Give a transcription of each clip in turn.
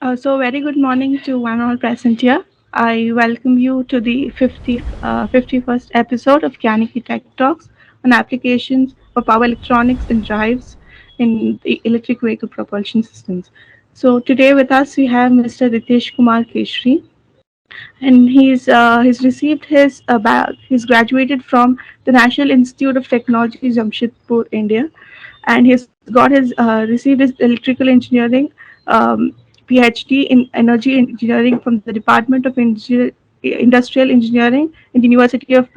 Very good morning to one all present here. I welcome you to the 51st episode of Gyaniki Tech Talks on applications for power electronics and drives in the electric vehicle propulsion systems. So, today with us we have Mr. Ritesh Keshri, and he's received he's graduated from the National Institute of Technology, Jamshedpur, India, and he's got received his electrical engineering um, PhD in energy engineering from the Department of Industrial Engineering in the University of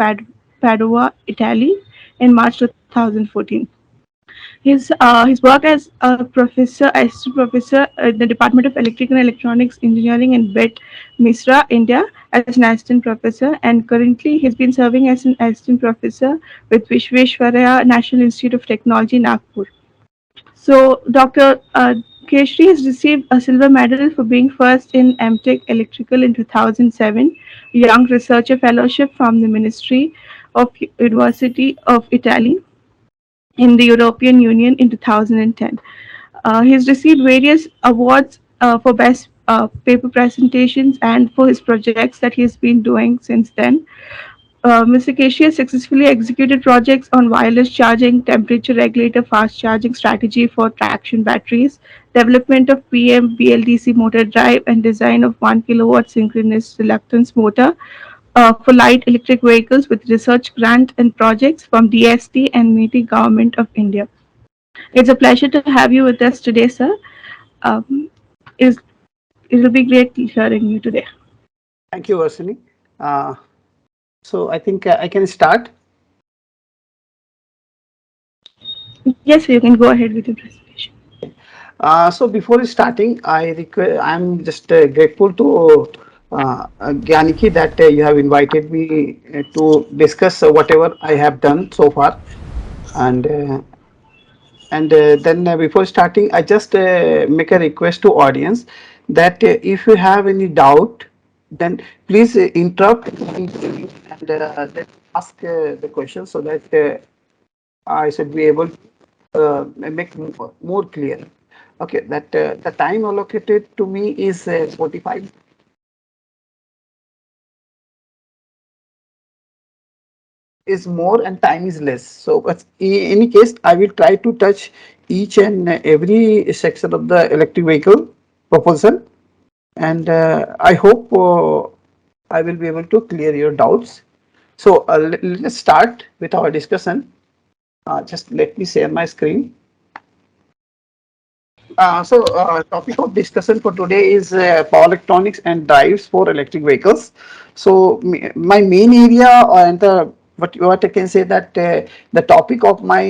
Padua, Italy, in March 2014. His work as a professor, assistant professor in the Department of Electrical and Electronics Engineering in BET, Misra, India, as an assistant professor, and currently he's been serving as an assistant professor with Vishweshwaraya National Institute of Technology, Nagpur. So, Dr. Keshri has received a silver medal for being first in MTech Electrical in 2007, Young Researcher Fellowship from the Ministry of University of Italy in the European Union in 2010. He's received various awards for best paper presentations and for his projects that he's been doing since then. Mr. Keshi has successfully executed projects on wireless charging, temperature regulator, fast charging strategy for traction batteries, development of PM BLDC motor drive, and design of 1 kilowatt synchronous reluctance motor for light electric vehicles with research grant and projects from DST and MITI Government of India. It's a pleasure to have you with us today, sir. Um, it's, it will be great hearing you today. Thank you, Varsini. Uh, so I think I can start. Yes, you can go ahead with your presentation. So before starting, I'm just grateful to Gyaniki that you have invited me to discuss whatever I have done so far. And then before starting, I just make a request to audience that if you have any doubt, then please interrupt and then ask the question so that I should be able to make more clear. Okay, that the time allocated to me is 45. Is more and time is less. So, but in any case, I will try to touch each and every section of the electric vehicle propulsion, and I hope I will be able to clear your doubts. So, let's start with our discussion. Just let me share my screen. Topic of discussion for today is power electronics and drives for electric vehicles. So, my main area and the what I can say that the topic of my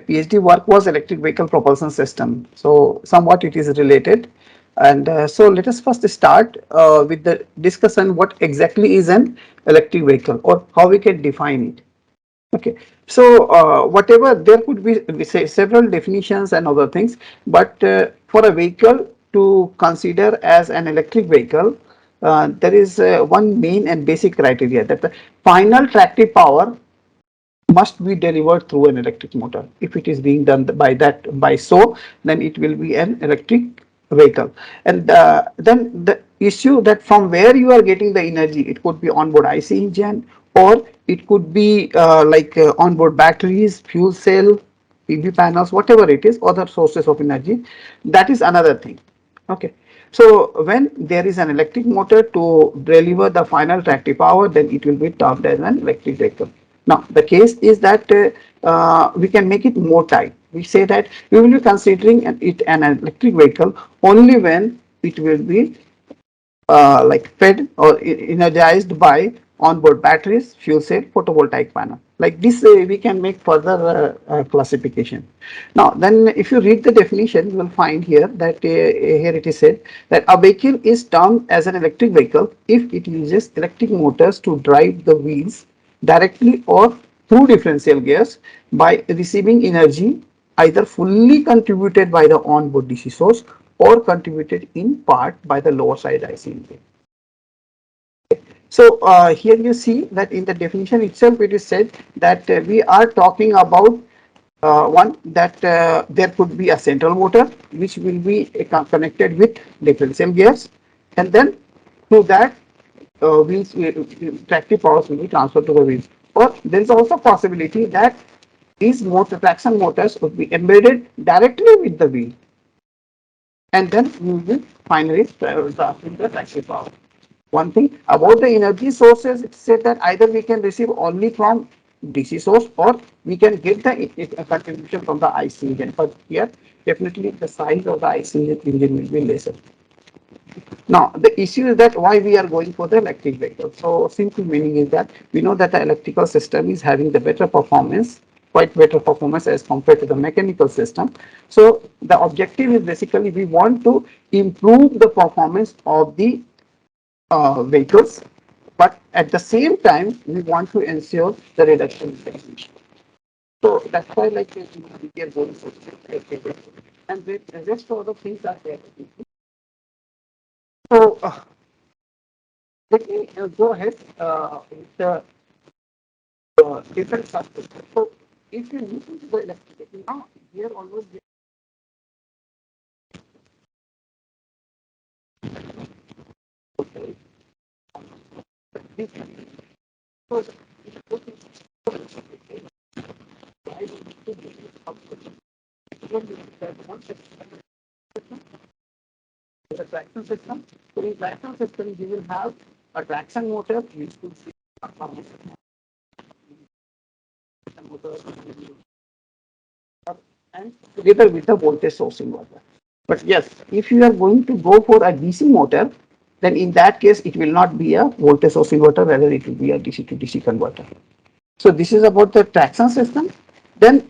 PhD work was electric vehicle propulsion system. So, somewhat it is related. And so, let us first start with the discussion what exactly is an electric vehicle or how we can define it. Okay, so whatever there could be we say several definitions and other things, but for a vehicle to consider as an electric vehicle, there is one main and basic criteria that the final tractive power must be delivered through an electric motor. If it is being done by so, then it will be an electric vehicle. And then the issue that from where you are getting the energy, it could be onboard IC engine, or it could be onboard batteries, fuel cell, PV panels, whatever it is, other sources of energy. That is another thing. Okay. So when there is an electric motor to deliver the final tractive power, then it will be termed as an electric vehicle. Now the case is that we can make it more tight. We say that we will be considering it an electric vehicle only when it will be like fed or energized by onboard batteries, fuel cell, photovoltaic panel. Like this, we can make further classification. Now, then if you read the definition, you will find here that here it is said that a vehicle is termed as an electric vehicle if it uses electric motors to drive the wheels directly or through differential gears by receiving energy either fully contributed by the onboard DC source or contributed in part by the lower side IC engine. So here you see that in the definition itself it is said that we are talking about one that there could be a central motor which will be connected with differential gears, and then through that wheels tractive powers will be transferred to the wheels. Or there is also possibility that these motor traction motors would be embedded directly with the wheel, and then we will finally transferring the tractive power. One thing about the energy sources, it said that either we can receive only from DC source or we can get the contribution from the IC engine. But here, definitely the size of the IC engine will be lesser. Now, the issue is that why we are going for the electric vehicle. So, simple meaning is that we know that the electrical system is having the better performance, quite better performance as compared to the mechanical system. So, the objective is basically we want to improve the performance of the vehicles, but at the same time, we want to ensure the reduction in emissions. So that's why, like, we are going for it. And the rest of the things are there. So let me go ahead with the different subsystems. So if you look into the electrification now, here almost this. So the traction system. So in traction system, you will have a traction motor, which could be a motor, and together with the voltage source inverter. But yes, if you are going to go for a DC motor, then in that case it will not be a voltage source inverter, rather it will be a DC to DC converter. So this is about the traction system. Then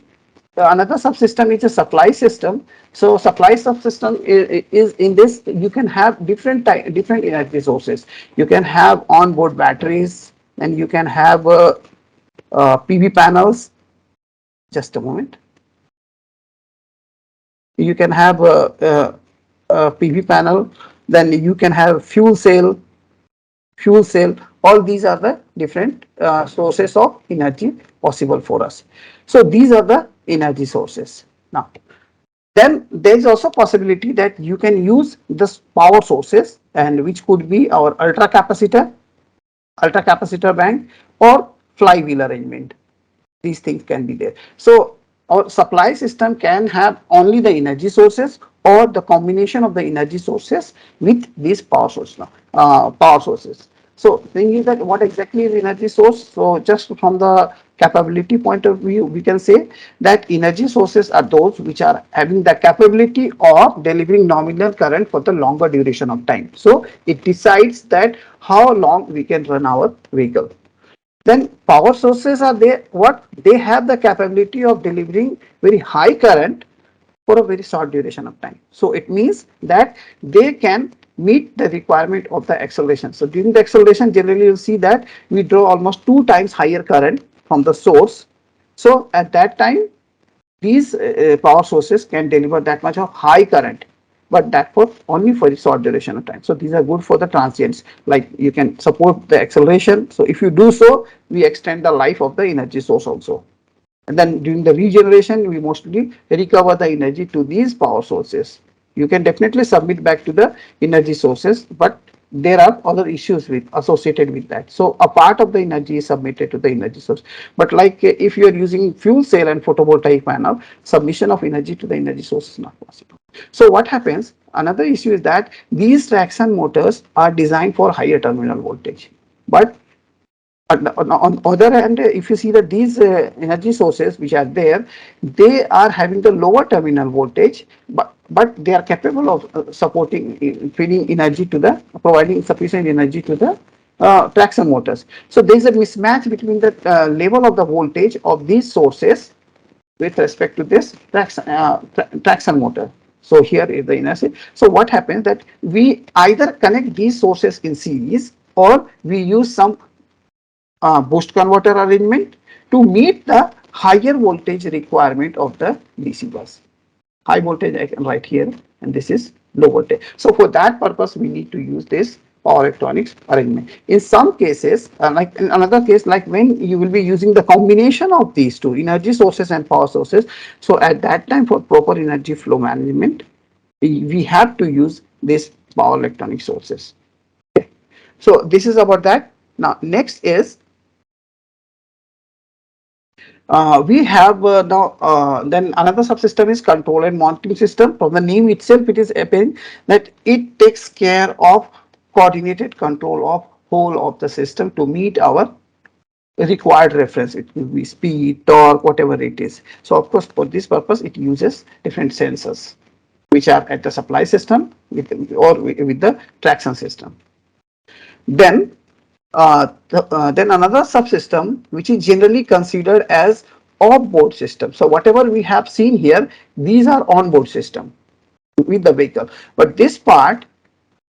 another subsystem is a supply system. So supply subsystem is in this, you can have different energy sources. You can have onboard batteries, and you can have PV panels. Just a moment. You can have a PV panel, then you can have fuel cell. All these are the different sources of energy possible for us. So these are the energy sources. Now, then there is also possibility that you can use this power sources, and which could be our ultra capacitor bank, or flywheel arrangement. These things can be there. So our supply system can have only the energy sources or the combination of the energy sources with these power sources. So thing is that what exactly is energy source? So just from the capability point of view, we can say that energy sources are those which are having the capability of delivering nominal current for the longer duration of time. So it decides that how long we can run our vehicle. Then power sources are there, what they have the capability of delivering very high current for a very short duration of time. So it means that they can meet the requirement of the acceleration. So during the acceleration, generally you'll see that we draw almost 2 times higher current from the source. So at that time, these power sources can deliver that much of high current, but that for only for a short duration of time. So these are good for the transients, like you can support the acceleration. So if you do so, we extend the life of the energy source also. And then during the regeneration, we mostly recover the energy to these power sources. You can definitely submit back to the energy sources, but there are other issues with associated with that. So a part of the energy is submitted to the energy source. But like if you are using fuel cell and photovoltaic panel, submission of energy to the energy source is not possible. So what happens? Another issue is that these traction motors are designed for higher terminal voltage, but on other hand, if you see that these energy sources which are there, they are having the lower terminal voltage, but they are capable of supporting feeding energy to the providing sufficient energy to the traction motors. So there is a mismatch between the level of the voltage of these sources with respect to this traction motor. So here is the energy. So what happens that we either connect these sources in series, or we use some boost converter arrangement to meet the higher voltage requirement of the DC bus. High voltage I can write here, and this is low voltage. So for that purpose, we need to use this power electronics arrangement. In some cases, like in another case, like when you will be using the combination of these two energy sources and power sources, so at that time for proper energy flow management, we have to use these power electronic sources. Okay. So this is about that. Now next is we have now then another subsystem is control and monitoring system. From the name itself, it is apparent that it takes care of coordinated control of whole of the system to meet our required reference. It will be speed, torque, whatever it is. So of course, for this purpose, it uses different sensors which are at the supply system with, or with the traction system. Then then another subsystem which is generally considered as off-board system. So whatever we have seen here, these are on-board system with the vehicle, but this part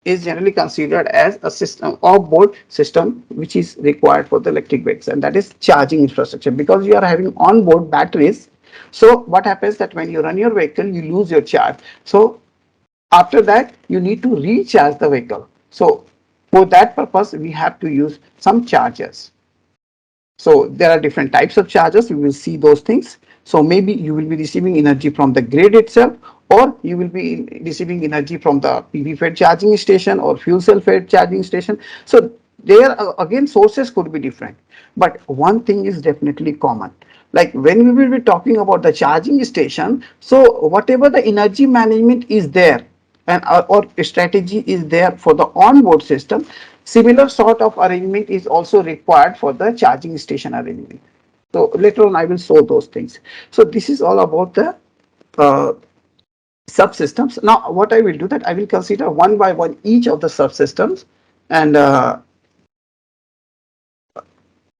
is generally considered as a system off-board system which is required for the electric vehicles, and that is charging infrastructure, because you are having on-board batteries. So what happens that when you run your vehicle, you lose your charge. So after that, you need to recharge the vehicle. So for that purpose, we have to use some chargers. So there are different types of chargers. We will see those things. So maybe you will be receiving energy from the grid itself, or you will be receiving energy from the PV fed charging station or fuel cell fed charging station. So there again sources could be different, but one thing is definitely common. Like when we will be talking about the charging station, so whatever the energy management is there and or strategy is there for the onboard system, similar sort of arrangement is also required for the charging station arrangement. So later on I will show those things. So this is all about the uh, subsystems. Now what I will do, that I will consider one by one each of the subsystems, and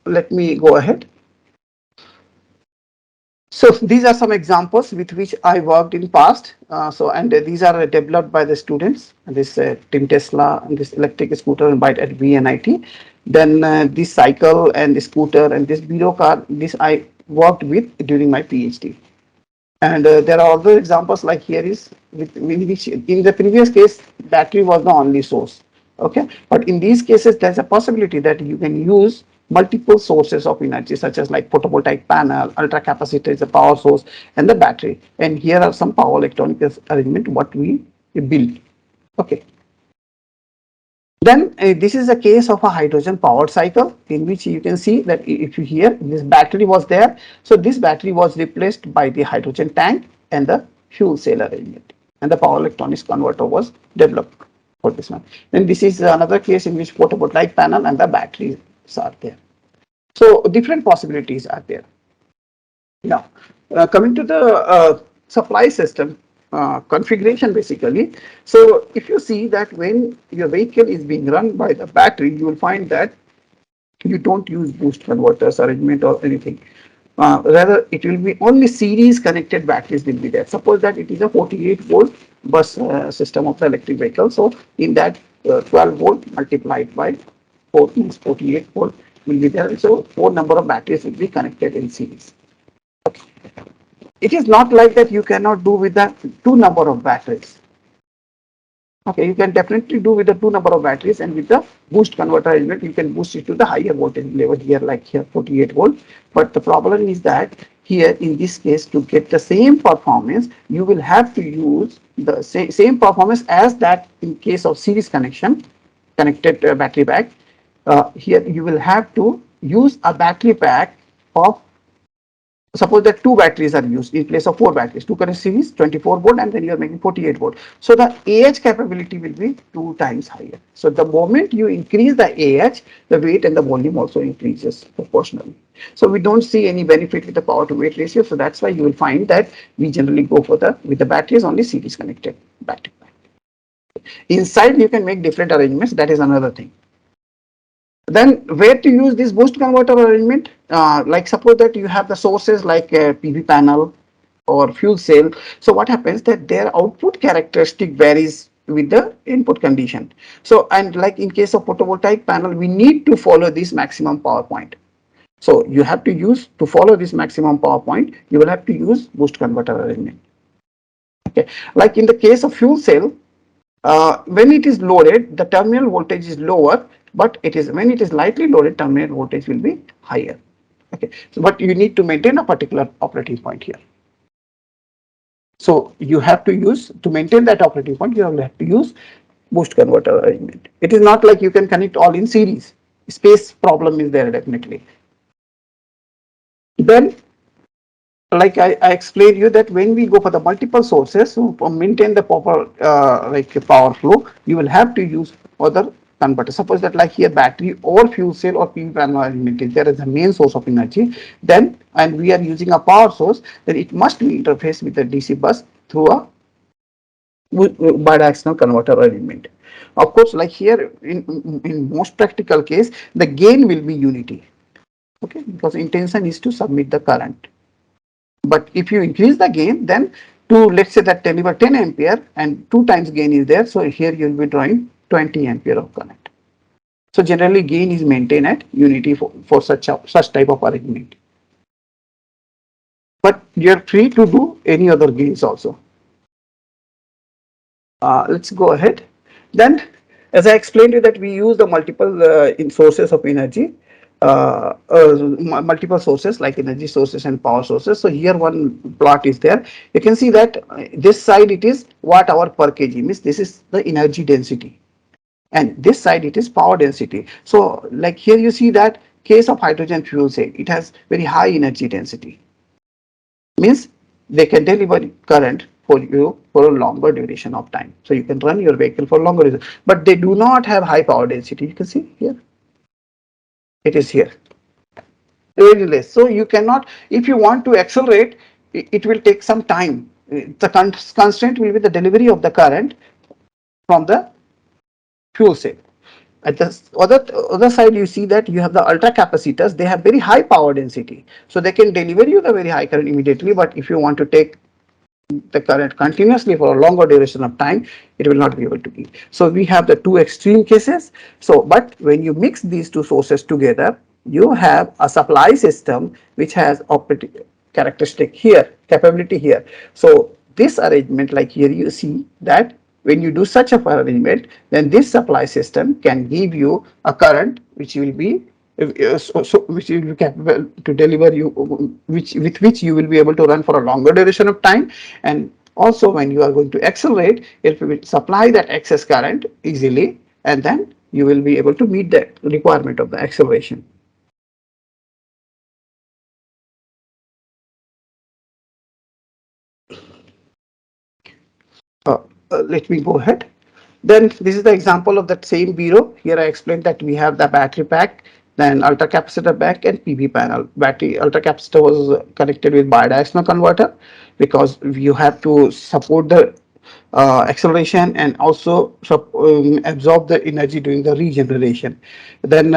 let me go ahead. So these are some examples with which I worked in past. And these are developed by the students. This Tim Tesla and this electric scooter by at VNIT. Then this cycle and the scooter and this Biro car. This I worked with during my PhD. And there are other examples like here is with which in the previous case battery was the only source. Okay, but in these cases there's a possibility that you can use multiple sources of energy, such as like photovoltaic panel, ultra capacitor is a power source, and the battery. And here are some power electronic arrangement what we build. Okay. Then this is a case of a hydrogen powered cycle, in which you can see that if you hear this battery was there, so this battery was replaced by the hydrogen tank and the fuel cell arrangement, and the power electronics converter was developed for this one. Then this is another case in which photovoltaic panel and the batteries are there. So different possibilities are there. Now, coming to the supply system configuration basically. So if you see that when your vehicle is being run by the battery, you will find that you don't use boost converters arrangement or anything. Rather, it will be only series connected batteries will be there. Suppose that it is a 48-volt bus system of the electric vehicle. So in that 12-volt multiplied by 4 means 48-volt will be there. So 4 number of batteries will be connected in series. It is not like that you cannot do with the 2 number of batteries. Okay, you can definitely do with the 2 number of batteries, and with the boost converter arrangement, you can boost it to the higher voltage level here, like here 48-volt. But the problem is that here in this case, to get the same performance, you will have to use the same performance as that in case of series connection, connected battery pack. Here you will have to use a battery pack of, suppose that 2 batteries are used in place of 4 batteries, 2 current series 24-volt, and then you are making 48-volt. So the AH capability will be 2 times higher. So the moment you increase the AH, the weight and the volume also increases proportionally. So we don't see any benefit with the power to weight ratio. So that's why you will find that we generally go for the with the batteries only series connected battery. Inside you can make different arrangements. That is another thing. Then where to use this boost converter arrangement? Like suppose that you have the sources like a PV panel or fuel cell. So what happens that their output characteristic varies with the input condition. So, and like in case of photovoltaic panel, we need to follow this maximum power point. So you have to use, to follow this maximum power point, you will have to use boost converter arrangement. Okay, like in the case of fuel cell, When it is loaded, the terminal voltage is lower, but it is when it is lightly loaded, terminal voltage will be higher. Okay, so but you need to maintain a particular operating point here. So you have to use to maintain that operating point. You have to use boost converter arrangement. It is not like you can connect all in series. Space problem is there definitely. Then like I explained you that when we go for the multiple sources to maintain the proper like power flow, you will have to use other converter. Suppose that like here battery or fuel cell or PV panel arrangement is there as a main source of energy, then and we are using a power source, then it must be interfaced with the DC bus through a bidirectional converter arrangement. Of course, like here in most practical case, the gain will be unity. Okay, because intention is to submit the current. But if you increase the gain, then to let's say that deliver 10 ampere and 2 times gain is there, so here you will be drawing 20 ampere of current. So generally gain is maintained at unity for such type of arrangement. But you are free to do any other gains also. Let's go ahead. Then, as I explained you that we use the multiple in sources of energy, multiple sources like energy sources and power sources. So here one plot is there. You can see that this side it is watt hour per kg, means this is the energy density, and this side it is power density. So like here you see that case of hydrogen fuel cell, it has very high energy density, means they can deliver current for you for a longer duration of time. So you can run your vehicle for longer duration, but they do not have high power density. You can see here, it is here, very less. So you cannot, if you want to accelerate, it will take some time. The constraint will be the delivery of the current from the fuel cell. At the other side, you see that you have the ultra capacitors. They have very high power density, so they can deliver you the very high current immediately. But if you want to take the current continuously for a longer duration of time, it will not be able to give. So we have the two extreme cases. So but when you mix these two sources together, you have a supply system which has operating characteristic here, capability here. So this arrangement, like here you see that when you do such a arrangement, then this supply system can give you a current which will be which will be capable to deliver you, which with which you will be able to run for a longer duration of time. And also when you are going to accelerate, it will supply that excess current easily, and then you will be able to meet the requirement of the acceleration. uh, Let me go ahead. Then this is the example of that same bureau. Here I explained that we have the battery pack, then ultra capacitor pack and PV panel. Battery ultra capacitor was connected with bidirectional converter because you have to support the acceleration and also absorb the energy during the regeneration. Then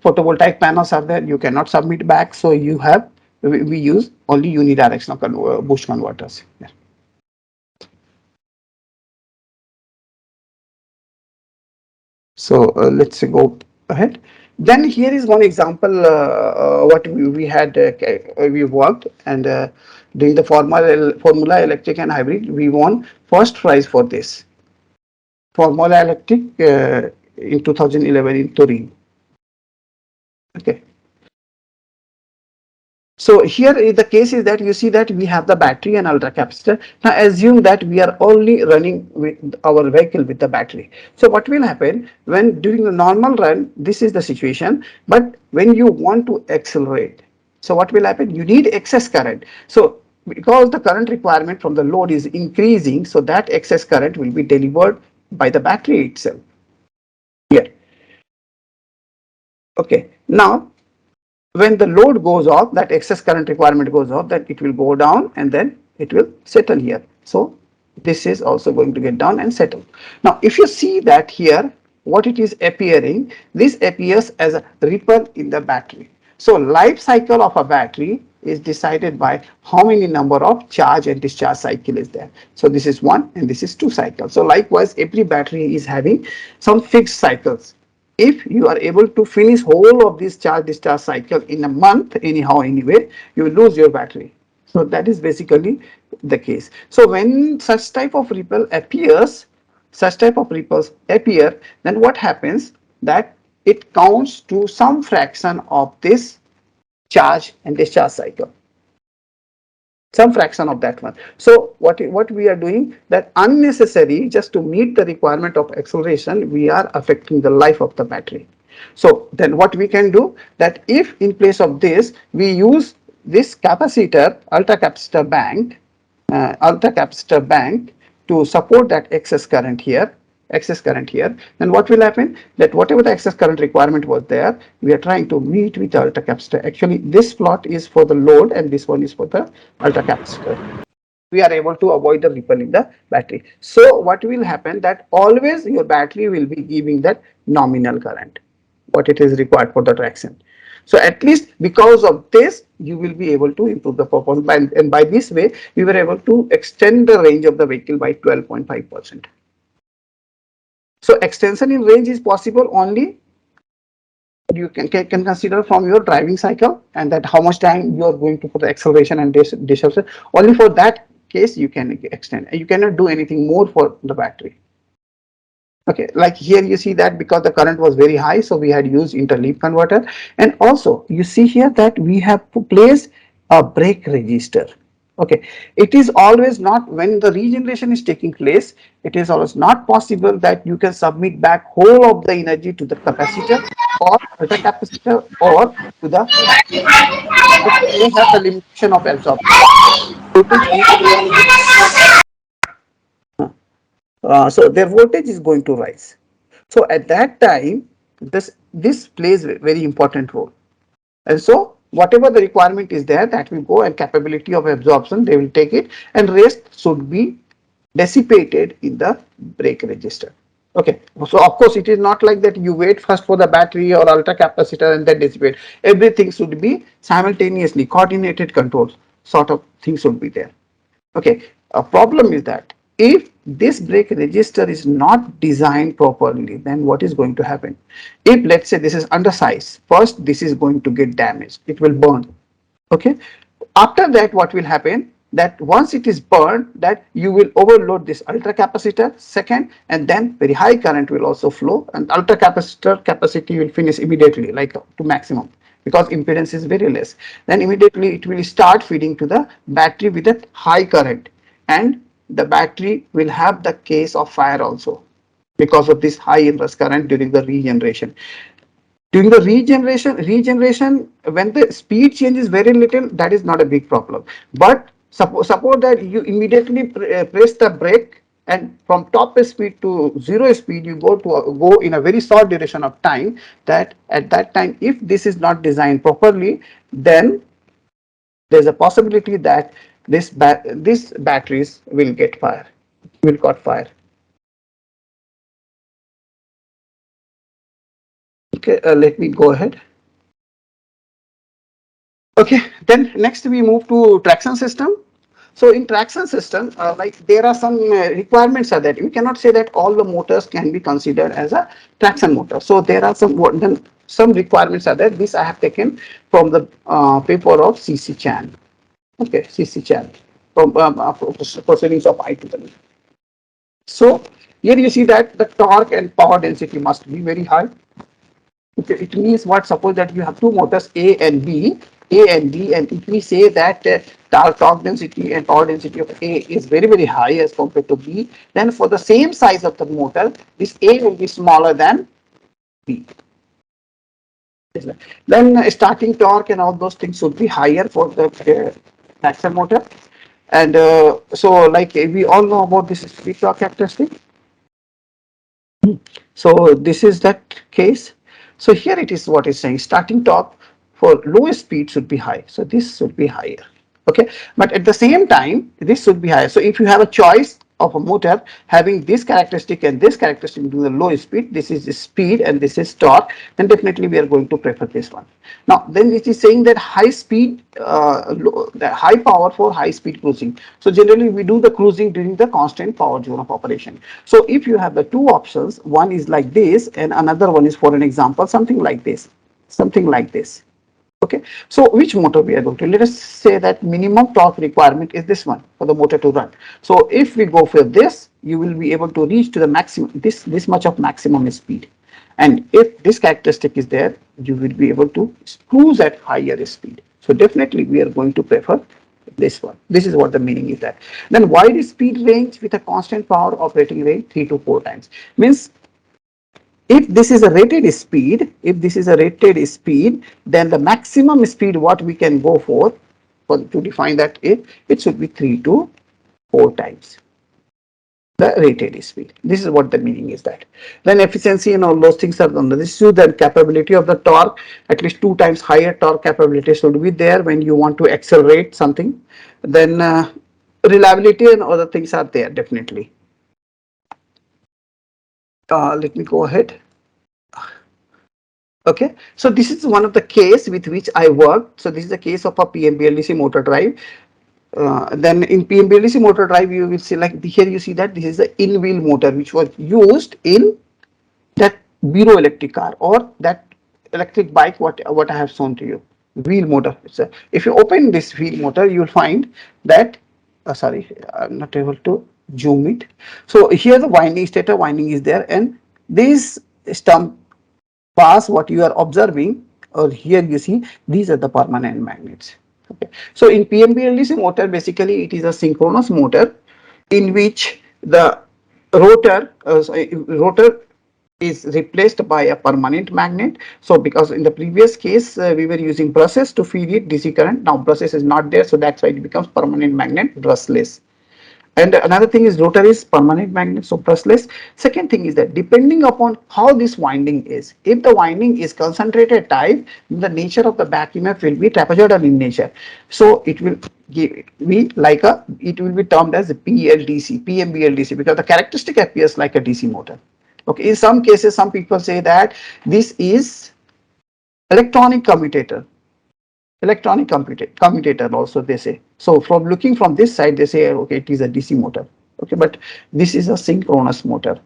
photovoltaic panels are there. You cannot submit back, so you have we use only unidirectional boost converters. Yeah. So let's go ahead. Then here is one example what we had we worked, and during the Formula Electric and Hybrid we won first prize for this Formula Electric in 2011 in Turin. Okay. So here the case is that you see that we have the battery and ultra capacitor. Now assume that we are only running with our vehicle with the battery. So what will happen when during the normal run, this is the situation, but when you want to accelerate, so what will happen? You need excess current. So because the current requirement from the load is increasing, so that excess current will be delivered by the battery itself here. Okay. Now when the load goes off, that excess current requirement goes off, that it will go down and then it will settle here. So this is also going to get down and settle. Now if you see that here, what it is appearing, this appears as a ripple in the battery. So life cycle of a battery is decided by how many number of charge and discharge cycle is there. So this is one and this is two cycles. So likewise every battery is having some fixed cycles. If you are able to finish whole of this charge discharge cycle in a month anyhow anyway, you will lose your battery. So that is basically the case. So when such type of ripple appears, such type of ripples appear, then what happens that it counts to some fraction of this charge and discharge cycle, some fraction of that one. So what we are doing, that unnecessary, just to meet the requirement of acceleration, we are affecting the life of the battery. So then what we can do, that if in place of this we use this capacitor, ultra capacitor bank to support that excess current here, then what will happen, that whatever the excess current requirement was there, we are trying to meet with the ultra capacitor. Actually this plot is for the load and this one is for the ultra capacitor. We are able to avoid the ripple in the battery. So what will happen, that always your battery will be giving that nominal current what it is required for the traction. So at least because of this you will be able to improve the performance, and by this way we were able to extend the range of the vehicle by 12.5%. So extension in range is possible only, you can consider from your driving cycle, and that how much time you are going to put the acceleration and deceleration. Only for that case you can extend. You cannot do anything more for the battery. Okay, like here you see that because the current was very high, so we had used interleave converter, and also you see here that we have placed a brake register. Okay, it is always not, when the regeneration is taking place, it is always not possible that you can submit back whole of the energy to the capacitor or the capacitor or to the battery. They have the limitation of absorption. So their voltage is going to rise. So at that time, this plays a very important role. And so whatever the requirement is there, that will go, and capability of absorption they will take it, and rest should be dissipated in the brake register. Okay, so of course it is not like that you wait first for the battery or ultra capacitor and then dissipate. Everything should be simultaneously coordinated controls sort of thing should be there. Okay, a problem is that if this brake register is not designed properly, then what is going to happen? If let's say this is undersized, first this is going to get damaged, it will burn. Okay, after that what will happen, that once it is burned, that you will overload this ultra capacitor second, and then very high current will also flow, and ultra capacitor capacity will finish immediately, like to maximum, because impedance is very less. Then immediately it will start feeding to the battery with a high current, and the battery will have the case of fire also because of this high inverse current during the regeneration. During the regeneration, when the speed changes very little, that is not a big problem. But suppose that you immediately press the brake, and from top speed to zero speed you go in a very short duration of time, that at that time if this is not designed properly, then there is a possibility that these batteries will get fire, will caught fire. Okay, let me go ahead. Okay, then next we move to traction system. So in traction system, like there are some requirements are that we cannot say that all the motors can be considered as a traction motor. So there are some requirements are there. This I have taken from the paper of CC Chan. Okay, CC Chan from proceedings of IEEE. So here you see that the torque and power density must be very high. It means what? Suppose that you have two motors A and B, A and B, and if we say that torque density and power density of A is very high as compared to B, then for the same size of the motor, this A will be smaller than B. Then starting torque and all those things should be higher for the traction motor. And so like we all know about this speed torque characteristic. So this is that case. So here it is what is saying, starting torque for low speed should be high. So this should be higher. Okay, but at the same time this should be higher. So if you have a choice of a motor having this characteristic and this characteristic to the low speed, this is the speed and this is torque, then definitely we are going to prefer this one. Now then it is saying that high speed, the high power for high speed cruising. So generally we do the cruising during the constant power zone of operation. So if you have the two options, one is like this and another one is, for an example, something like this, something like this. Okay, so which motor we are going to, let us say that minimum torque requirement is this one for the motor to run. So if we go for this, you will be able to reach to the maximum, this much of maximum speed. And if this characteristic is there, you will be able to cruise at higher speed. So definitely we are going to prefer this one. This is what the meaning is that. Then wide speed range with a constant power operating range 3 to 4 times. Means if this is a rated speed, then the maximum speed what we can go for to define that it should be 3 to 4 times the rated speed. This is what the meaning is that. Then efficiency and all those things are done. This is the capability of the torque, at least 2 times higher torque capability should be there when you want to accelerate something. Then reliability and other things are there definitely. Let me go ahead. Okay, so this is one of the case with which I worked. So this is the case of a PMBLDC motor drive. Then in PMBLDC motor drive, you will see like here you see that this is the in-wheel motor which was used in that Bureau electric car or that electric bike what I have shown to you. Wheel motor. So if you open this wheel motor, you will find that. Sorry, I'm not able to zoom it. So here the winding stator winding is there, and this stump pass what you are observing, or here you see these are the permanent magnets. Okay. So in PMBLDC motor, basically it is a synchronous motor in which the rotor is replaced by a permanent magnet. So because in the previous case we were using brushes to feed it DC current, now brushes is not there, so that's why it becomes permanent magnet, brushless. And another thing is rotor is permanent magnet, so brushless. Second thing is that depending upon how this winding is, if the winding is concentrated type, the nature of the back EMF will be trapezoidal in nature. So it will be like it will be termed as PLDC, PMBLDC, because the characteristic appears like a DC motor. Okay, in some cases, some people say that this is electronic commutator. Commutator also they say. So from looking from this side, they say okay, it is a DC motor. Okay, but this is a synchronous motor.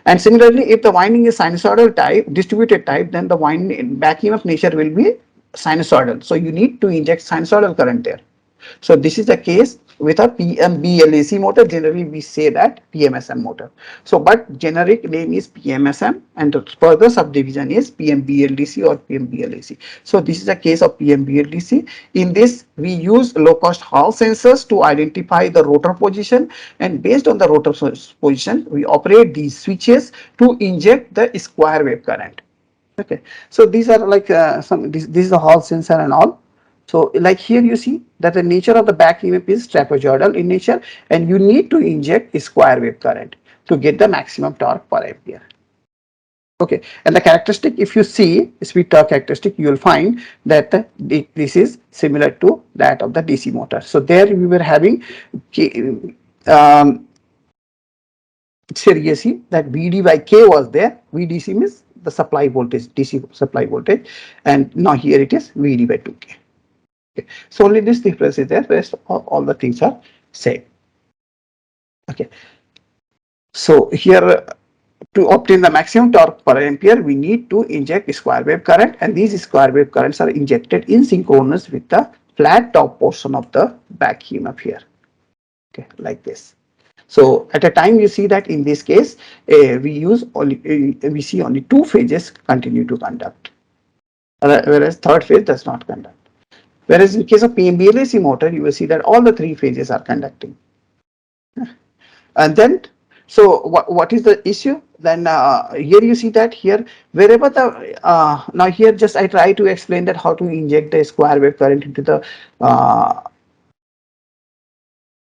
And similarly, if the winding is sinusoidal type, distributed type, then the winding back EMF nature will be sinusoidal. So you need to inject sinusoidal current there. So this is the case with a PMBLAC motor. Generally, we say that PMSM motor. So, but generic name is PMSM, and the further subdivision is PMBLDC or PMBLAC. So this is the case of PMBLDC. In this, we use low-cost Hall sensors to identify the rotor position, and based on the rotor position, we operate these switches to inject the square wave current. Okay, so these are like this is a Hall sensor and all. So like here you see that the nature of the back EMF is trapezoidal in nature, and you need to inject a square wave current to get the maximum torque per ampere. Okay, and the characteristic, if you see speed torque characteristic, you will find that this is similar to that of the DC motor. So there we were having um, seriously that VD by K was there. VDC means the supply voltage, DC supply voltage, and now here it is VD by 2K. Okay. So only this difference is there, rest all the things are same. Okay. So here to obtain the maximum torque per ampere, we need to inject square wave current, and these square wave currents are injected in synchronous with the flat top portion of the back EMF here. Okay, like this. So at a time you see that in this case we use only we see only two phases continue to conduct, whereas third phase does not conduct. Whereas in case of PMBLAC motor, you will see that all the three phases are conducting. And then, so what is the issue? Then here you see that here, wherever the, now here just I try to explain that how to inject the square wave current uh,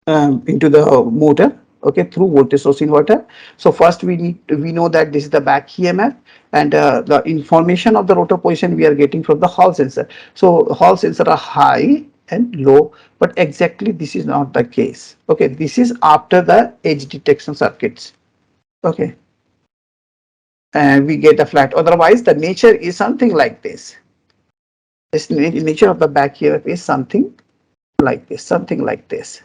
into the motor, okay, through voltage source inverter. So first we know that this is the back EMF, and the information of the rotor position we are getting from the Hall sensor. So Hall sensor are high and low, but exactly this is not the case. Okay, this is after the edge detection circuits. Okay, and we get a flat. Otherwise, the nature is something like this. This nature of the back EMF is something like this, something like this,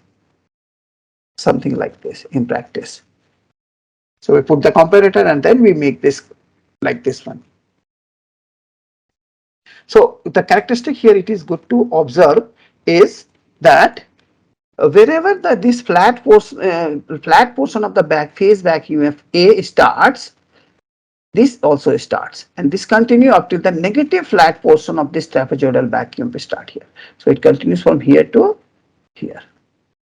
something like this in practice. So we put the comparator and then we make this like this one. So the characteristic here it is good to observe is that Wherever this flat portion of the phase back EMF A starts, this also starts, and this continue up till the negative flat portion of this trapezoidal back EMF start here. So it continues from here to here,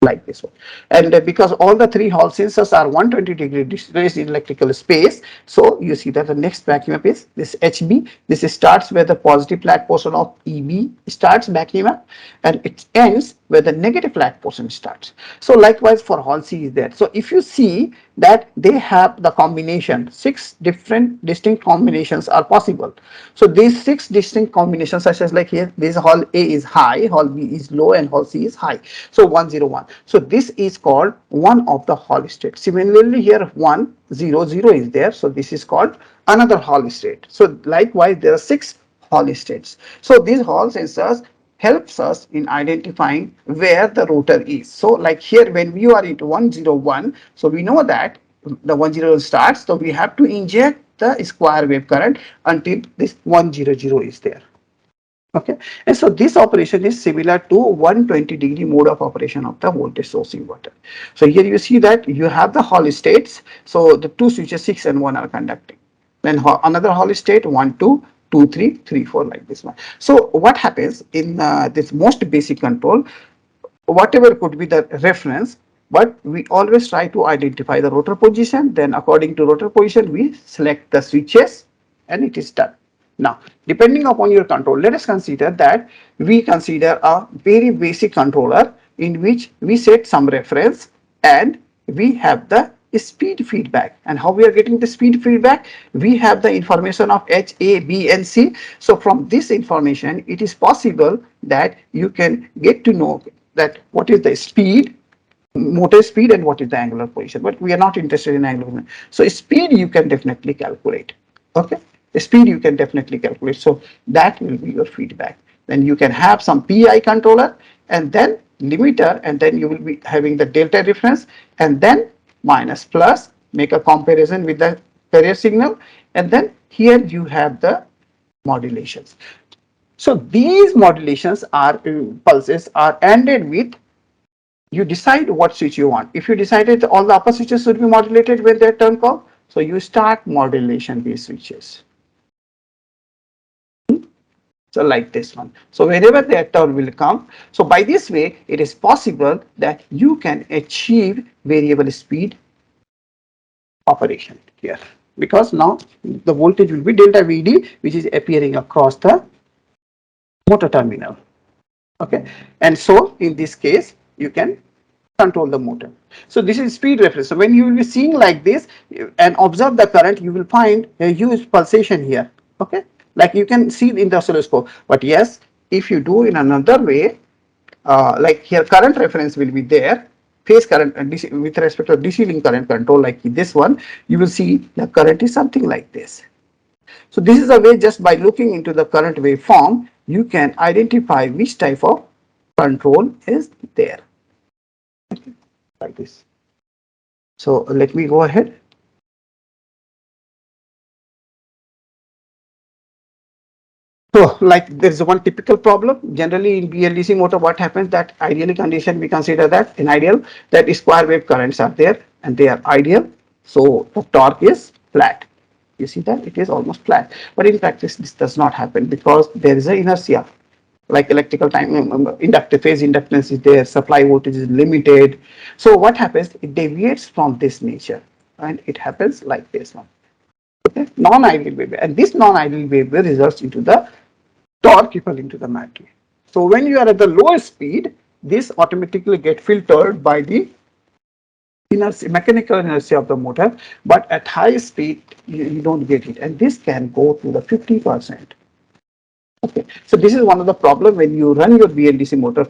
like this one. And because all the three Hall sensors are 120-degree raised in electrical space, so you see that the next vacuum is this HB. This starts where the positive flat portion of EB starts vacuum, and it ends where the negative flat portion starts. So likewise for Hall C is there. So if you see that they have the combination, 6 different distinct combinations are possible. So these 6 distinct combinations, such as like here, this Hall A is high, Hall B is low, and Hall C is high. So 101. So this is called one of the Hall state. Similarly here 100 is there. So this is called another Hall state. So likewise there are 6 Hall states. So these Hall sensors helps us in identifying where the rotor is. So like here when we are into 101, so we know that the 100 starts, so we have to inject the square wave current until this 100 is there. Okay, and so this operation is similar to 120-degree mode of operation of the voltage source inverter. So here you see that you have the Hall states. So the two switches 6 and 1 are conducting. Then another Hall state 1, 2, 2, 3, 3, 4, like this one. So what happens in this most basic control, whatever could be the reference, but we always try to identify the rotor position. Then according to rotor position, we select the switches, and it is done. Now, depending upon your control, let us consider that we consider a very basic controller in which we set some reference and we have the speed feedback. And how we are getting the speed feedback? We have the information of H, A, B, and C. So from this information, it is possible that you can get to know that what is the speed, motor speed, and what is the angular position. But we are not interested in angular position. So speed you can definitely calculate. Okay, the speed you can definitely calculate. So that will be your feedback. Then you can have some PI controller and then limiter, and then you will be having the delta difference, and then minus plus, make a comparison with the carrier signal, and then here you have the modulations. So these modulations are pulses are ended with, you decide what switch you want. If you decided all the upper switches should be modulated when their turn call, so you start modulation these switches. So like this one. So wherever their turn will come, so by this way it is possible that you can achieve variable speed operation here, because now the voltage will be delta VD, which is appearing across the motor terminal. Okay, and so in this case you can control the motor. So this is speed reference. So when you will be seeing like this and observe the current, you will find a huge pulsation here. Okay, like you can see in the oscilloscope. But yes, if you do in another way, like here current reference will be there, phase current and DC, with respect to DC link current control, like this one, you will see the current is something like this. So this is a way, just by looking into the current waveform, you can identify which type of control is there, like this. So let me go ahead. So like there is one typical problem generally in BLDC motor. What happens, that ideally condition, we consider that in ideal that square wave currents are there and they are ideal. So the torque is flat. You see that it is almost flat, but in practice this does not happen because there is an inertia. Like electrical time, inductive phase inductance is there, supply voltage is limited. So what happens, it deviates from this nature and it happens like this one. Okay, non-ideal wave, and this non-ideal wave results into the torque equal into the matrix. So when you are at the lowest speed, this automatically get filtered by the inertia, mechanical inertia of the motor, but at high speed you don't get it, and this can go to the 50%. Okay, so this is one of the problem when you run your BLDC motor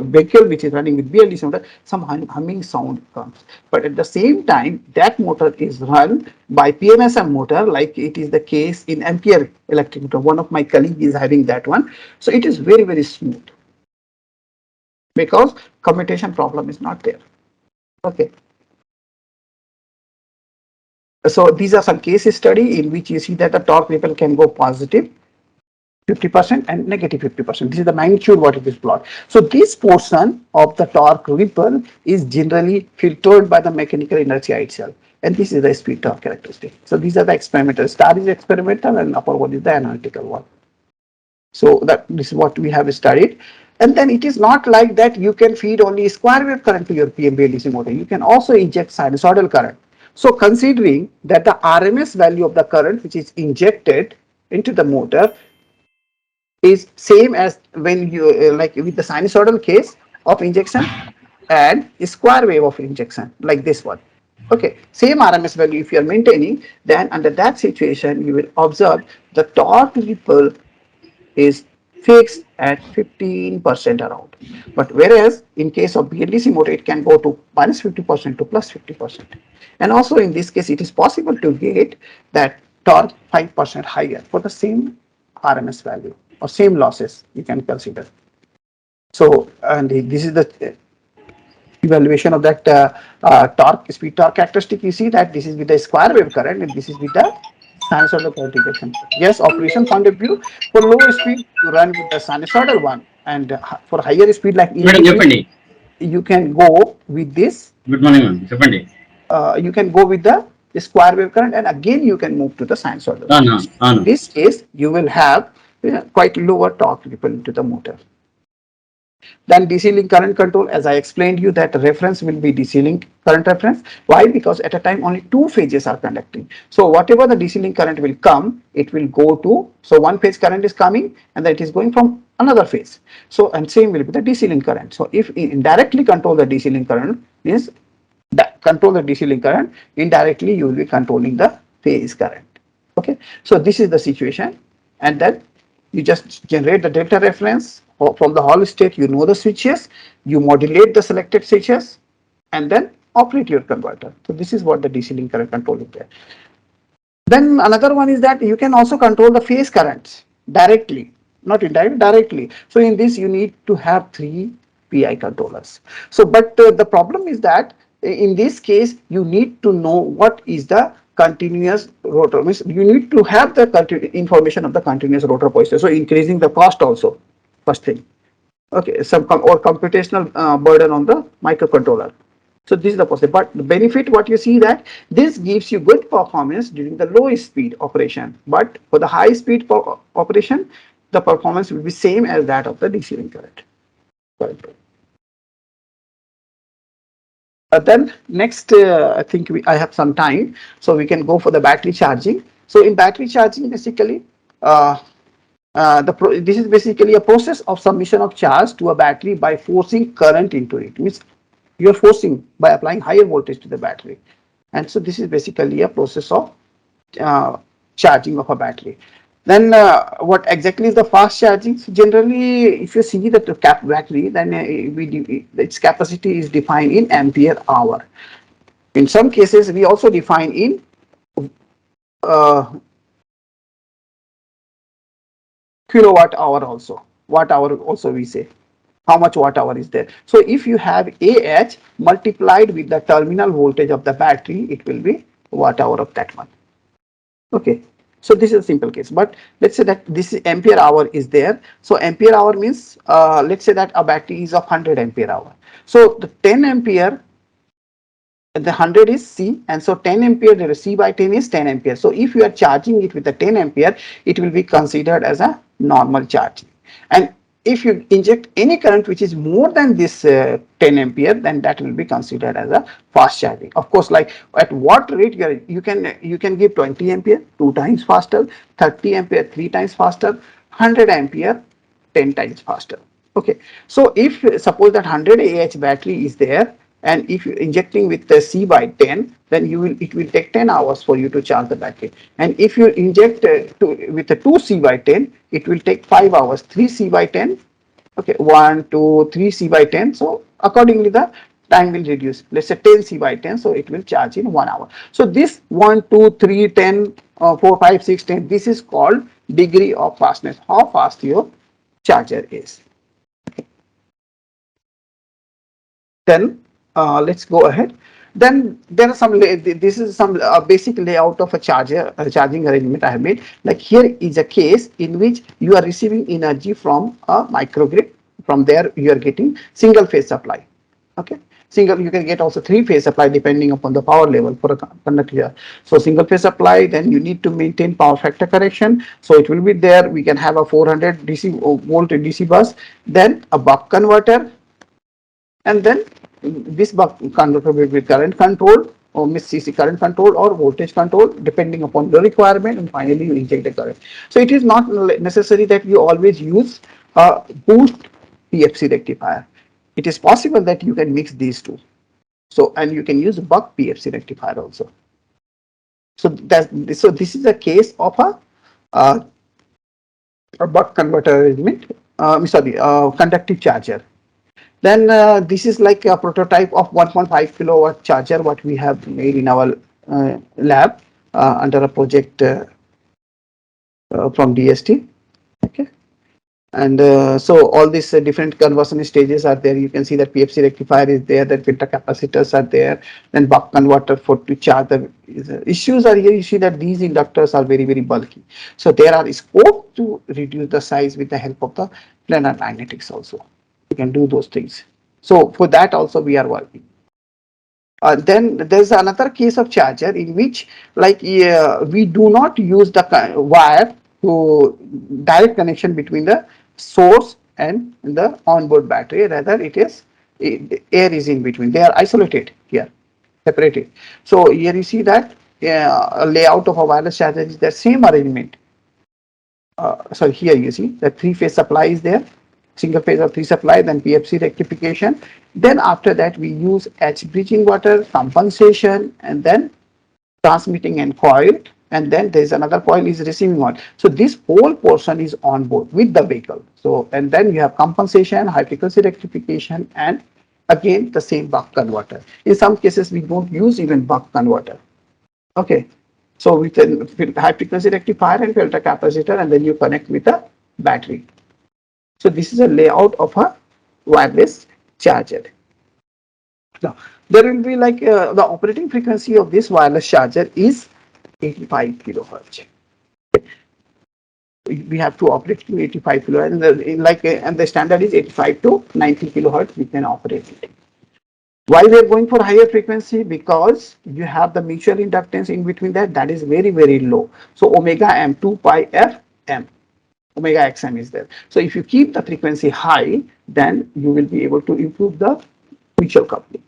vehicle which is running with BLDC motor, some humming sound comes. But at the same time, that motor is run by PMSM motor, like it is the case in Ampere electric motor. One of my colleagues is having that one. So it is very, very smooth because commutation problem is not there. Okay. So these are some case study in which you see that the torque ripple can go positive. 50% and negative 50%. This is the magnitude what it is plot. So this portion of the torque ripple is generally filtered by the mechanical inertia itself. And this is the speed torque characteristic. So these are the experimental. Star is experimental and upper one is the analytical one. So that this is what we have studied. And then it is not like that you can feed only square wave current to your PMBLDC motor. You can also inject sinusoidal current. So considering that the RMS value of the current which is injected into the motor is same as when you like with the sinusoidal case of injection and square wave of injection like this one. Okay, same RMS value if you are maintaining, then under that situation you will observe the torque ripple is fixed at 15% around. But whereas in case of BLDC motor, it can go to minus 50% to plus 50%. And also in this case, it is possible to get that torque 5% higher for the same RMS value or same losses you can consider. So, and this is the evaluation of that torque, speed torque characteristic. You see that this is with the square wave current and this is with the sinusoidal current injection. Yes, operation point of view, for low speed, you run with the sinusoidal one, and for higher speed, like madam EV, చెప్పండి. you can go with this, good morning madam చెప్పండి. you can go with the square wave current, and again you can move to the sinusoidal one. అవును In అవును. this case, you will have quite lower torque ripple into the motor. Then DC link current control, as I explained you that reference will be DC link current reference. Why? Because at a time only two phases are conducting. So whatever the DC link current will come, it will go to, so one phase current is coming and then it is going from another phase. So and same will be the DC link current. So if indirectly control the DC link current means that control the DC link current, indirectly you will be controlling the phase current. Okay, so this is the situation, and then you just generate the delta reference from the Hall state. You know the switches, you modulate the selected switches, and then operate your converter. So this is what the DC link current control is there. Then another one is that you can also control the phase currents directly, not indirectly, directly. So in this you need to have three PI controllers. So but the problem is that in this case you need to know what is the continuous rotor, means you need to have the information of the continuous rotor position. So increasing the cost also, first thing. Okay, some or computational burden on the microcontroller. So this is the possible, but the benefit what you see that this gives you good performance during the low speed operation, but for the high speed operation, the performance will be same as that of the DC link current. Right. Then next, I think I have some time, so we can go for the battery charging. So in battery charging, basically, this is basically a process of submission of charge to a battery by forcing current into it. Means you are forcing by applying higher voltage to the battery, and so this is basically a process of uh, charging of a battery. Then what exactly is the fast charging? So generally, if you see the cap battery, then its capacity is defined in ampere hour. In some cases, we also define in uh, kilowatt hour also. Watt hour also we say. How much watt hour is there? So if you have AH multiplied with the terminal voltage of the battery, it will be watt hour of that one. Okay. So this is a simple case, but let's say that this ampere hour is there. So ampere hour means let's say that a battery is of 100 ampere hour. So the 10 ampere, the 100 is C, and so 10 ampere, there is C by 10 is 10 ampere. So if you are charging it with the 10 ampere, it will be considered as a normal charge. And if you inject any current which is more than this 10 ampere, then that will be considered as a fast charging. Of course, like at what rate you can give 20 ampere 2 times faster, 30 ampere 3 times faster, 100 ampere 10 times faster. Okay, so if suppose that 100 Ah battery is there, and if you're injecting with the C by 10, then it will take 10 hours for you to charge the battery. And if you inject with the 2 C by 10, it will take 5 hours. 3 C by 10, okay, 1 2 3 C by 10. So accordingly the time will reduce. Let's say 10 C by 10, so it will charge in 1 hour. So this 1 2 3 10 4 5 6 10, this is called degree of fastness, how fast your charger is. Then let's go ahead. Then there are this is some basic layout of a charger charging arrangement I have made. Like here is a case in which you are receiving energy from a microgrid. From there you are getting single phase supply. Okay, single, you can get also three phase supply depending upon the power level for a conductor. So single phase supply, then you need to maintain power factor correction, so it will be there. We can have a 400 DC volt DC bus, then a buck converter, and then this buck converter will be current controlled or miss CC current control or voltage control depending upon the requirement, and finally you inject the current. So it is not necessary that you always use a boost PFC rectifier. It is possible that you can mix these two. So, and you can use buck PFC rectifier also. So this is a case of uh, a buck converter arrangement. Sorry, conductive charger. Then this is like a prototype of 1.5 kilowatt charger what we have made in our lab under a project from DST. Okay. And so all these different conversion stages are there. You can see that PFC rectifier is there, that filter capacitors are there, then buck converter for to charge the issues are here. You see that these inductors are very bulky. So there are scope to reduce the size with the help of the planar magnetics also. You can do those things. So for that also we are working. Then there's another case of charger in which like we do not use the wire to direct connection between the source and the onboard battery, rather it is air is in between. They are isolated here, separated. So here you see that a layout of a wireless charger is the same arrangement. So here you see the three phase supply is there, single phase of three supply, then PFC rectification. Then after that we use H bridging water, compensation, and then transmitting and coil, and then there is another coil is receiving one. So this whole portion is on board with the vehicle. So and then you have compensation, high frequency rectification, and again the same buck converter. In some cases we don't use even buck converter. Okay, so with a high frequency rectifier and filter capacitor, and then you connect with a battery. So this is a layout of a wireless charger. Now there will be like the operating frequency of this wireless charger is 85 kilohertz. We have to operate to 85 kilohertz, and and the standard is 85 to 90 kilohertz. We can operate it. Why we are going for higher frequency? Because you have the mutual inductance in between that is very low. So omega m 2 pi f m, omega xm is there. So if you keep the frequency high, then you will be able to improve the mutual coupling.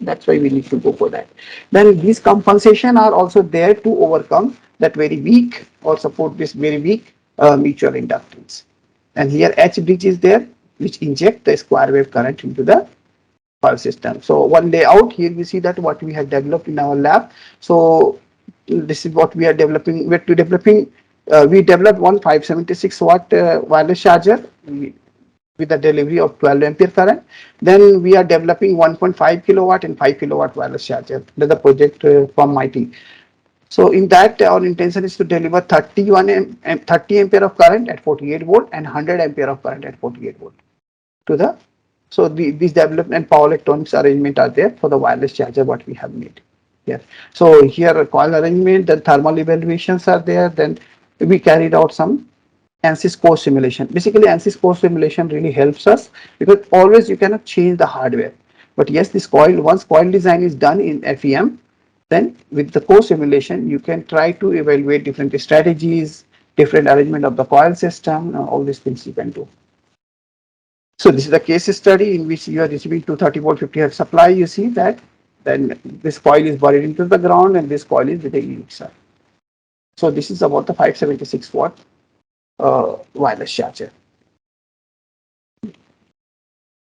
That's why we need to go for that. Then these compensation are also there to overcome that very weak or support this very weak mutual inductance. And here H bridge is there, which inject the square wave current into the power system. So one layout here we see that what we have developed in our lab. So this is what we are developing. We developed one 576 watt wireless charger with a delivery of 12 ampere current. Then we are developing 1.5 kilowatt and 5 kilowatt wireless charger. That's the project from my team. So in that our intention is to deliver 30 ampere of current at 48 volt and 100 ampere of current at 48 volt to the. So these development power electronics arrangement are there for the wireless charger what we have made here. So here coil arrangement, then thermal evaluations are there. Then we carried out some ANSYS core simulation. Basically ANSYS core simulation really helps us because always you cannot change the hardware. But yes, this coil, once coil design is done in FEM, then with the core simulation you can try to evaluate different strategies, different arrangement of the coil system, all these things you can do. So this is a case study in which you are receiving 230 volt 50 hertz supply. You see that then this coil is buried into the ground and this coil is with a elixir. So this is about the 576 watt wireless charger.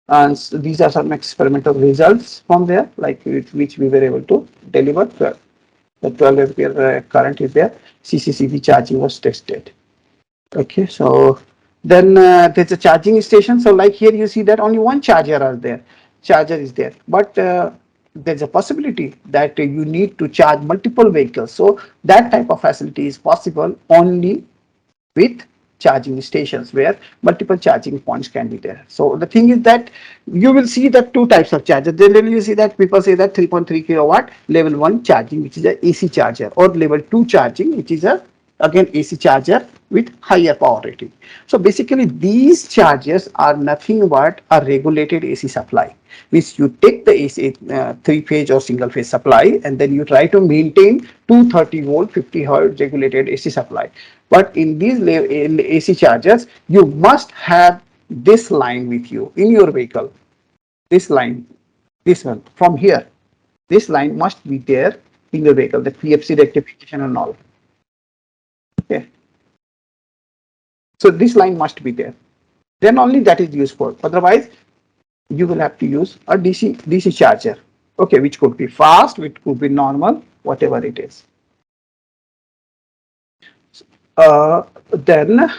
And so these are some experimental results from there, like which we were able to deliver. The 12 ampere current is there. CCCV charging was tested. Okay, so then there's a charging station. So like here you see that only one charger is there, but there's a possibility that you need to charge multiple vehicles. So that type of facility is possible only with charging stations where multiple charging points can be there. So the thing is that you will see that two types of charger. Generally, you see that people say that 3.3 kilowatt level 1 charging, which is a AC charger, or level 2 charging, which is a again AC charger with higher power rating. So basically these chargers are nothing but a regulated AC supply, which you take the AC 3-phase or single phase supply and then you try to maintain 230 volt 50 hertz regulated AC supply. But in these AC chargers you must have this line with you in your vehicle. This line, this one from here, this line must be there in your vehicle, the PFC rectification and all. Okay, so this line must be there, then only that is useful. Otherwise you will have to use a DC charger, okay, which could be fast, which could be normal, whatever it is. Then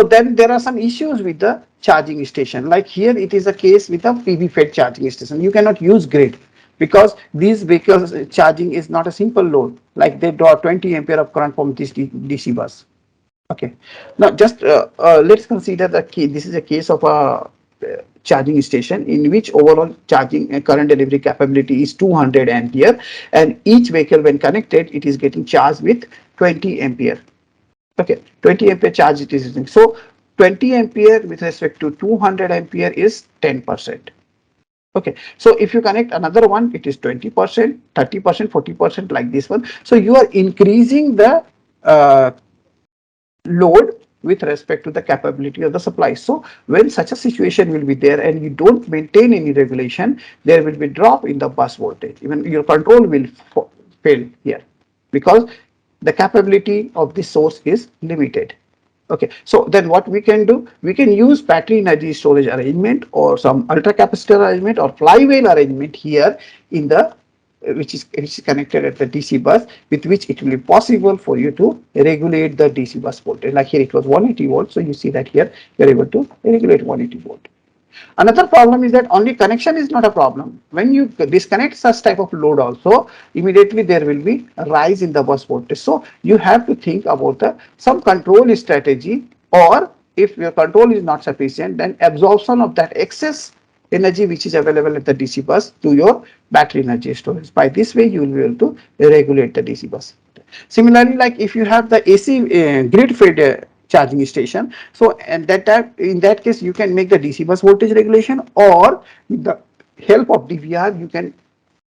then there are some issues with the charging station. Like here it is a case with a PV fed charging station. You cannot use grid because these vehicles charging is not a simple load, like they draw 20 ampere of current from this DC bus. Okay, now just let's consider the key. This is a case of a charging station in which overall charging current delivery capability is 200 ampere, and each vehicle when connected it is getting charged with 20 ampere. Okay, 20 ampere charge it is using. So 20 ampere with respect to 200 ampere is 10%. Okay, so if you connect another one, it is 20%, 30%, 40% like this one. So you are increasing the load with respect to the capability of the supply. So when such a situation will be there and you don't maintain any regulation, there will be drop in the bus voltage. Even your control will fail here because the capability of this source is limited. Okay, so then what we can do, we can use battery energy storage arrangement or some ultra capacitor arrangement or flywheel arrangement here in the which is connected at the DC bus, with which it will be possible for you to regulate the DC bus voltage. Like here it was 180 volts, so you see that here you are able to regulate 180 volt. Another problem is that only connection is not a problem. When you disconnect such type of load also, immediately there will be a rise in the bus voltage. So you have to think about some control strategy, or if your control is not sufficient, then absorption of that excess energy which is available at the DC bus to your battery energy storage. By this way, you will be able to regulate the DC bus. Similarly, like if you have the AC grid fed charging station, so and in that case you can make the DC bus voltage regulation, or with the help of DVR you can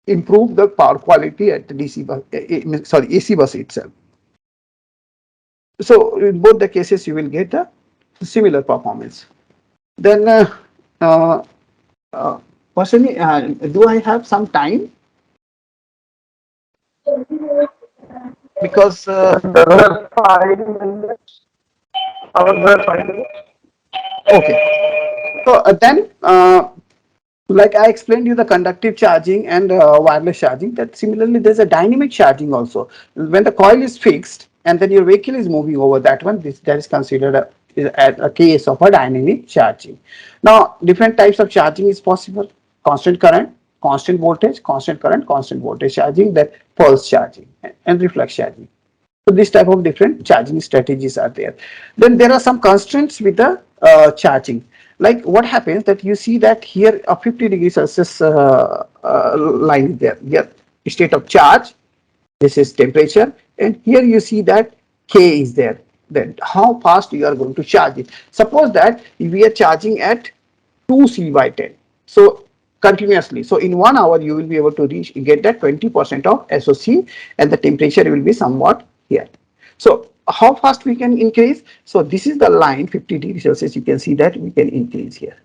improve the power quality at the DC bus, AC bus itself. So in both the cases you will get a similar performance. Then uh, personally, do I have some time? Because Another 5 minutes. Another 5 minutes. okay, so then like I explained you the conductive charging and wireless charging, that similarly there's a dynamic charging also. When the coil is fixed and then your vehicle is moving over that one, that is considered a case of a dynamic charging. Now different types of charging is possible: constant current, constant voltage, constant current, constant voltage charging, that pulse charging and reflex charging. So this type of different charging strategies are there. Then there are some constraints with the charging. Like what happens that you see that here a 50 degrees Celsius line is there. Here state of charge, this is temperature, and here you see that K is there. Then how fast you are going to charge it. Suppose that we are charging at 2 C by 10. So continuously. So in 1 hour you will be able to get that 20% of SOC, and the temperature will be somewhat here. So how fast we can increase? So this is the line 50 degrees Celsius. You can see that we can increase here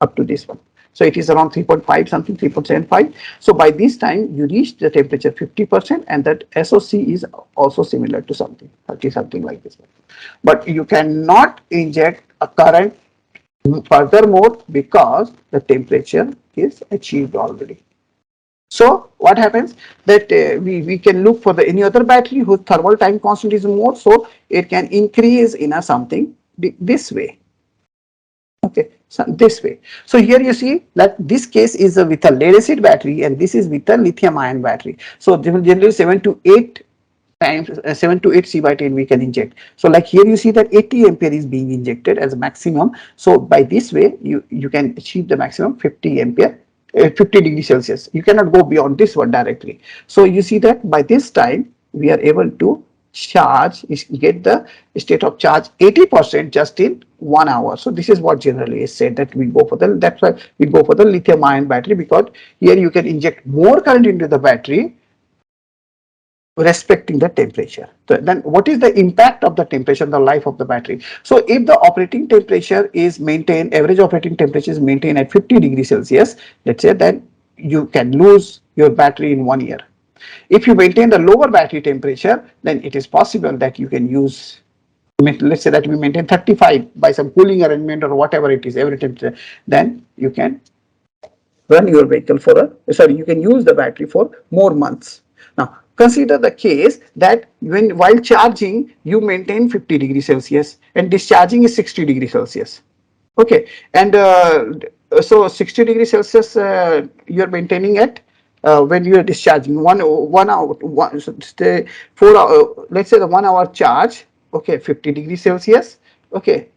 up to this one. So it is around 3.5 something, 3.75. So by this time you reach the temperature 50%, and that SOC is also similar to something 30 something like this one. But you cannot inject a current furthermore because the temperature is achieved already. So what happens that we can look for the any other battery whose thermal time constant is more, so it can increase in a something this way. Okay, so this way. So here you see that this case is with a lead acid battery and this is with a lithium ion battery. So generally 7 to 8 times 7 to 8 C by 10 we can inject. So like here you see that 80 ampere is being injected as a maximum. So by this way you can achieve the maximum 50 ampere, 50 degrees Celsius. You cannot go beyond this one directly. So you see that by this time we are able to charge, get the state of charge 80% just in 1 hour. So this is what generally is said, that we go for the, that's why we go for the lithium ion battery, because here you can inject more current into the battery respecting the temperature. So then what is the impact of the temperature on the life of the battery? So if the operating temperature is maintained, average operating temperature is maintained at 50 degrees Celsius, let's say, then you can lose your battery in 1 year. If you maintain the lower battery temperature, then it is possible that you can use, let's say that we maintain 35 by some cooling arrangement or whatever it is, every temperature, then you can run your vehicle for sorry, you can use the battery for more months. Now consider the case that when while charging you maintain 50 degrees Celsius and discharging is 60 degrees Celsius. Okay, and so 60 degrees Celsius you are maintaining at when you are discharging 1 hour, so stay 4 hour, let's say the 1 hour charge, okay, 50 degrees Celsius, okay,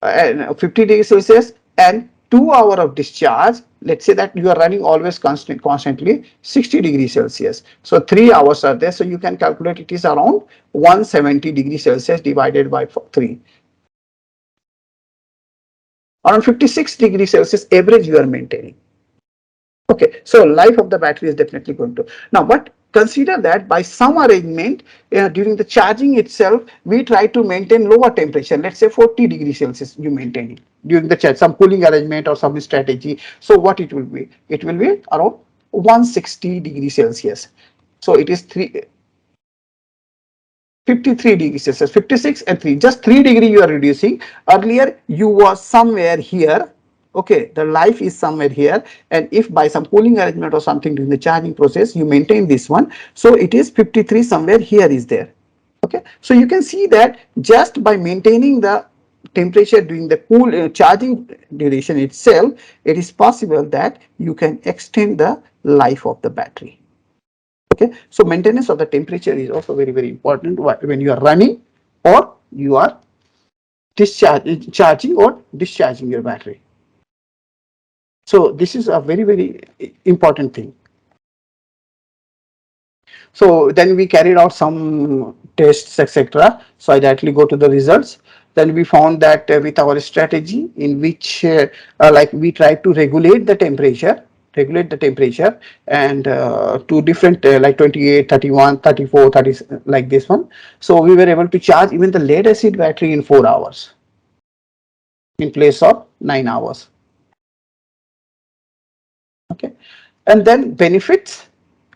and 50 degrees Celsius, and 2 hour of discharge, let's say that you are running always constantly 60 degrees Celsius. So 3 hours are there. So you can calculate it is around 170 degrees Celsius divided by 3. Around 56 degrees Celsius average you are maintaining. Okay, so life of the battery is definitely going to. Now, but consider that by some arrangement during the charging itself, we try to maintain lower temperature. Let's say 40 degrees Celsius you maintain it during the charge, some cooling arrangement or some strategy. So what it will be? It will be around 160 degrees Celsius. So it is 53 degrees Celsius, 56 and 3, just 3 degree you are reducing. Earlier you were somewhere here, okay, the life is somewhere here, and if by some cooling arrangement or something during the charging process you maintain this one, so it is 53 somewhere here is there. Okay, so you can see that just by maintaining the temperature during the cool charging duration itself, it is possible that you can extend the life of the battery. Okay, so maintenance of the temperature is also very important when you are running or you are charging or discharging your battery. So this is a very important thing. So then we carried out some tests, etc. So I directly go to the results. Then we found that with our strategy in which like we tried to regulate the temperature, and to different like 28, 31, 34, 30, like this one. So we were able to charge even the lead acid battery in 4 hours in place of 9 hours. Okay, and then benefits,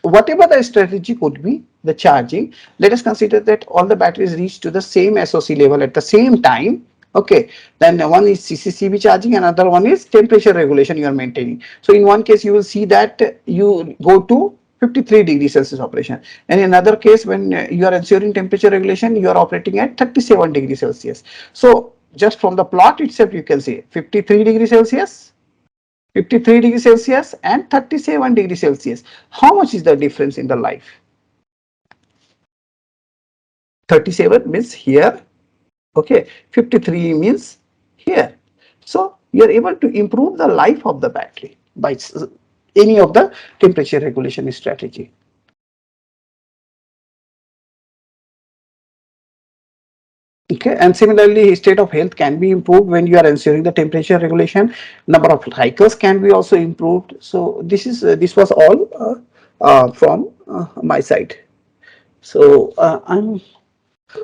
whatever the strategy could be, the charging, let us consider that all the batteries reach to the same SOC level at the same time. Okay, then one is CCCB charging, another one is temperature regulation you are maintaining. So in one case you will see that you go to 53 degrees Celsius operation, and in another case when you are ensuring temperature regulation you are operating at 37 degrees Celsius. So just from the plot itself you can see 53 degrees Celsius, 53 degrees Celsius and 37 degrees Celsius. How much is the difference in the life? 37 means here, okay, 53 means here. So you are able to improve the life of the battery by any of the temperature regulation strategy. Okay, and similarly, state of health can be improved when you are ensuring the temperature regulation. Number of cycles can be also improved. So this was all from my side. So I'm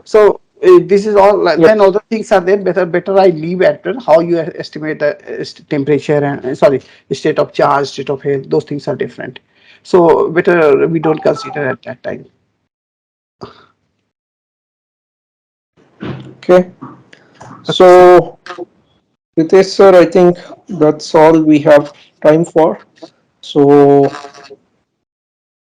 so this is all. Yep. Then other things are there. Better I leave at how you estimate the temperature and sorry, state of charge, state of health. Those things are different. So better we don't consider at that time. Okay. Okay, sir. So, Ritesh sir, I think that's all we have time for. So,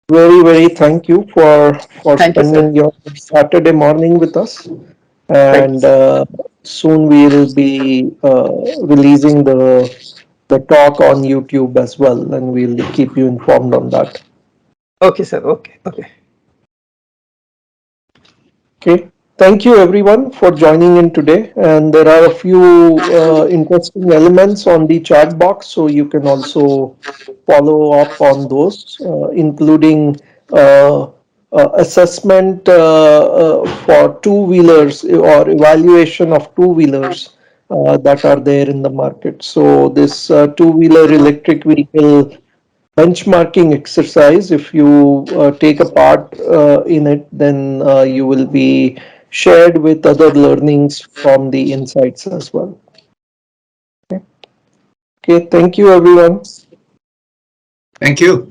very thank you for Thank you, sir. spending your Saturday morning with us. Thank you, And sir. soon we'll be releasing the talk on YouTube as well, and we'll keep you informed on that. Okay, sir. Okay, okay. Okay. Thank you everyone for joining in today. And there are a few interesting elements on the chat box, so you can also follow up on those, including uh, assessment for two-wheelers or evaluation of two-wheelers that are there in the market. So this two-wheeler electric vehicle benchmarking exercise, if you take a part in it, then you will be shared with other learnings from the insights as well. Okay, thank you everyone. Thank you.